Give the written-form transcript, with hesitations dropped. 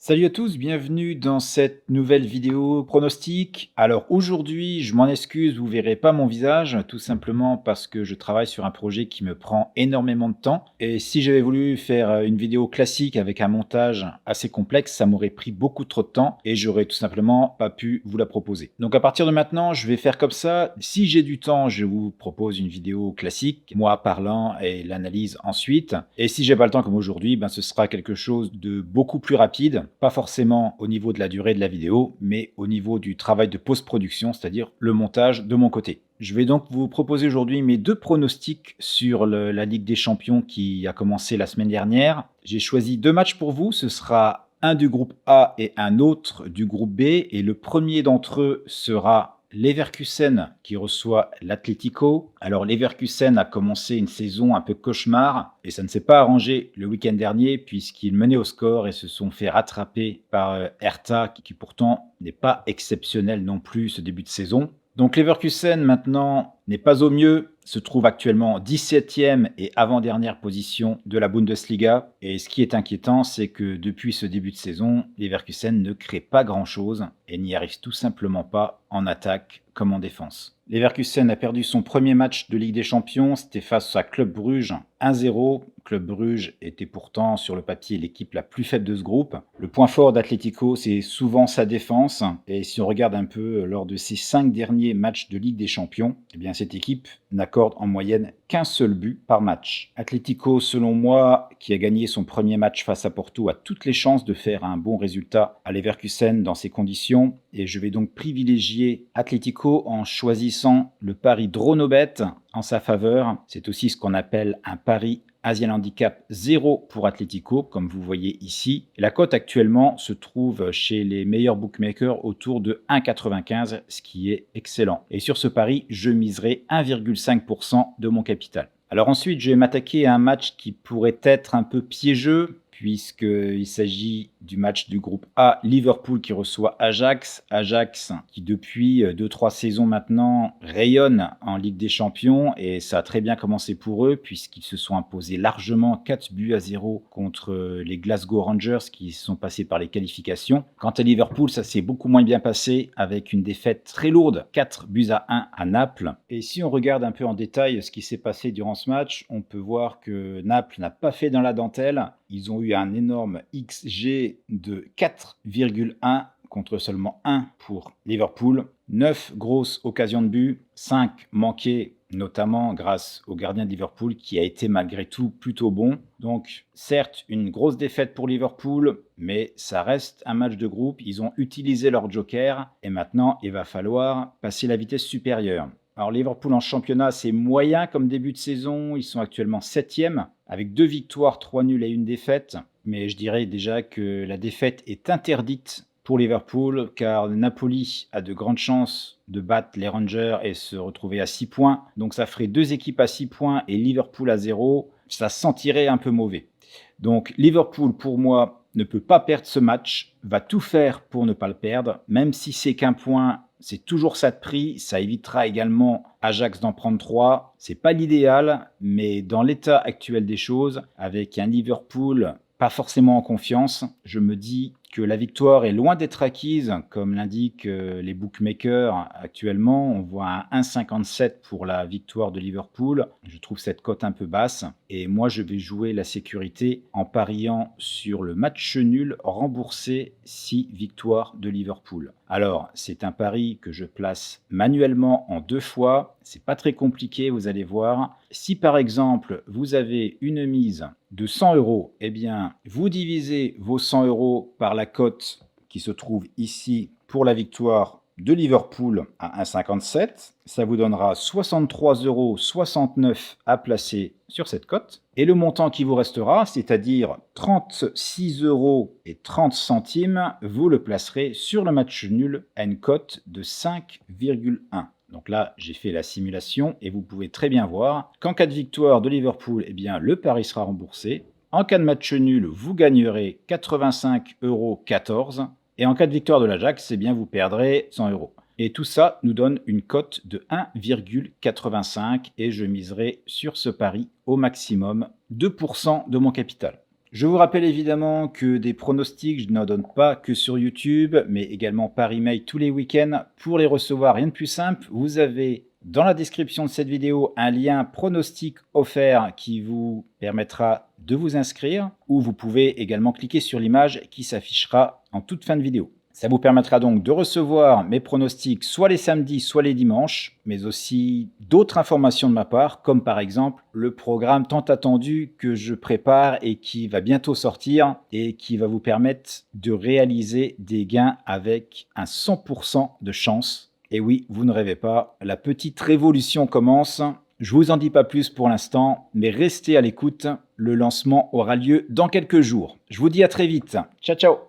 Salut à tous, bienvenue dans cette nouvelle vidéo pronostic. Alors aujourd'hui, je m'en excuse, vous verrez pas mon visage, tout simplement parce que je travaille sur un projet qui me prend énormément de temps. Et si j'avais voulu faire une vidéo classique avec un montage assez complexe, ça m'aurait pris beaucoup trop de temps et j'aurais tout simplement pas pu vous la proposer. Donc à partir de maintenant, je vais faire comme ça. Si j'ai du temps, je vous propose une vidéo classique, moi parlant et l'analyse ensuite. Et si j'ai pas le temps comme aujourd'hui, ce sera quelque chose de beaucoup plus rapide. Pas forcément au niveau de la durée de la vidéo, mais au niveau du travail de post-production, c'est-à-dire le montage de mon côté. Je vais donc vous proposer aujourd'hui mes deux pronostics sur la Ligue des Champions qui a commencé la semaine dernière. J'ai choisi deux matchs pour vous, ce sera un du groupe A et un autre du groupe B, et le premier d'entre eux sera Leverkusen qui reçoit l'Atlético. Alors Leverkusen a commencé une saison un peu cauchemar et ça ne s'est pas arrangé le week-end dernier puisqu'ils menaient au score et se sont fait rattraper par Hertha qui pourtant n'est pas exceptionnel non plus ce début de saison. Donc Leverkusen maintenant n'est pas au mieux, se trouve actuellement 17e et avant-dernière position de la Bundesliga. Et ce qui est inquiétant, c'est que depuis ce début de saison, Leverkusen ne crée pas grand-chose et n'y arrive tout simplement pas en attaque comme en défense. Leverkusen a perdu son premier match de Ligue des Champions, c'était face à Club Brugge 1-0. Club Brugge était pourtant sur le papier l'équipe la plus faible de ce groupe. Le point fort d'Atlético, c'est souvent sa défense. Et si on regarde un peu lors de ses 5 derniers matchs de Ligue des Champions, eh bien cette équipe n'accorde en moyenne qu'un seul but par match. Atlético, selon moi, qui a gagné son premier match face à Porto, a toutes les chances de faire un bon résultat à Leverkusen dans ces conditions. Et je vais donc privilégier Atlético en choisissant le pari Dronobet en sa faveur. C'est aussi ce qu'on appelle un pari Asian Handicap 0 pour Atlético, comme vous voyez ici. La cote actuellement se trouve chez les meilleurs bookmakers autour de 1,95, ce qui est excellent. Et sur ce pari, je miserai 1,5% de mon capital. Alors ensuite, je vais m'attaquer à un match qui pourrait être un peu piégeux, puisqu'il s'agit du match du groupe A, Liverpool qui reçoit Ajax. Ajax qui depuis 2-3 saisons maintenant rayonne en Ligue des Champions et ça a très bien commencé pour eux puisqu'ils se sont imposés largement 4-0 contre les Glasgow Rangers qui sont passés par les qualifications. Quant à Liverpool, ça s'est beaucoup moins bien passé avec une défaite très lourde, 4-1 à Naples. Et si on regarde un peu en détail ce qui s'est passé durant ce match, on peut voir que Naples n'a pas fait dans la dentelle. Ils ont eu un énorme XG de 4,1 contre seulement 1 pour Liverpool. 9 grosses occasions de but, 5 manquées, notamment grâce au gardien de Liverpool qui a été malgré tout plutôt bon. Donc certes, une grosse défaite pour Liverpool, mais ça reste un match de groupe. Ils ont utilisé leur joker et maintenant il va falloir passer la vitesse supérieure. Alors Liverpool en championnat, c'est moyen comme début de saison. Ils sont actuellement 7e avec 2 victoires, 3 nuls et 1 défaite. Mais je dirais déjà que la défaite est interdite pour Liverpool car Napoli a de grandes chances de battre les Rangers et se retrouver à 6 points. Donc ça ferait 2 équipes à 6 points et Liverpool à 0. Ça sentirait un peu mauvais. Donc Liverpool, pour moi, ne peut pas perdre ce match, va tout faire pour ne pas le perdre, même si c'est qu'un point. C'est toujours ça de prix, ça évitera également Ajax d'en prendre 3. C'est pas l'idéal, mais dans l'état actuel des choses, avec un Liverpool pas forcément en confiance, je me dis que la victoire est loin d'être acquise, comme l'indiquent les bookmakers actuellement. On voit un 1,57 pour la victoire de Liverpool. Je trouve cette cote un peu basse. Et moi, je vais jouer la sécurité en pariant sur le match nul remboursé 6 victoires de Liverpool. Alors, c'est un pari que je place manuellement en 2 fois. C'est pas très compliqué, vous allez voir. Si par exemple, vous avez une mise de 100 €, eh bien, vous divisez vos 100 € par la cote qui se trouve ici pour la victoire de Liverpool à 1,57. Ça vous donnera 63,69 € à placer sur cette cote. Et le montant qui vous restera, c'est-à-dire 36,30 €, vous le placerez sur le match nul à une cote de 5,1. Donc là, j'ai fait la simulation et vous pouvez très bien voir qu'en cas de victoire de Liverpool, eh bien, le pari sera remboursé. En cas de match nul, vous gagnerez 85,14 € et en cas de victoire de l'Ajax, eh bien, vous perdrez 100 €. Et tout ça nous donne une cote de 1,85 et je miserai sur ce pari au maximum 2% de mon capital. Je vous rappelle évidemment que des pronostics, je n'en donne pas que sur YouTube, mais également par email tous les week-ends. Pour les recevoir, rien de plus simple, vous avez dans la description de cette vidéo un lien pronostic offert qui vous permettra de vous inscrire, ou vous pouvez également cliquer sur l'image qui s'affichera en toute fin de vidéo. Ça vous permettra donc de recevoir mes pronostics soit les samedis, soit les dimanches, mais aussi d'autres informations de ma part, comme par exemple le programme tant attendu que je prépare et qui va bientôt sortir et qui va vous permettre de réaliser des gains avec un 100% de chance. Et oui, vous ne rêvez pas, la petite révolution commence. Je vous en dis pas plus pour l'instant, mais restez à l'écoute. Le lancement aura lieu dans quelques jours. Je vous dis à très vite. Ciao, ciao!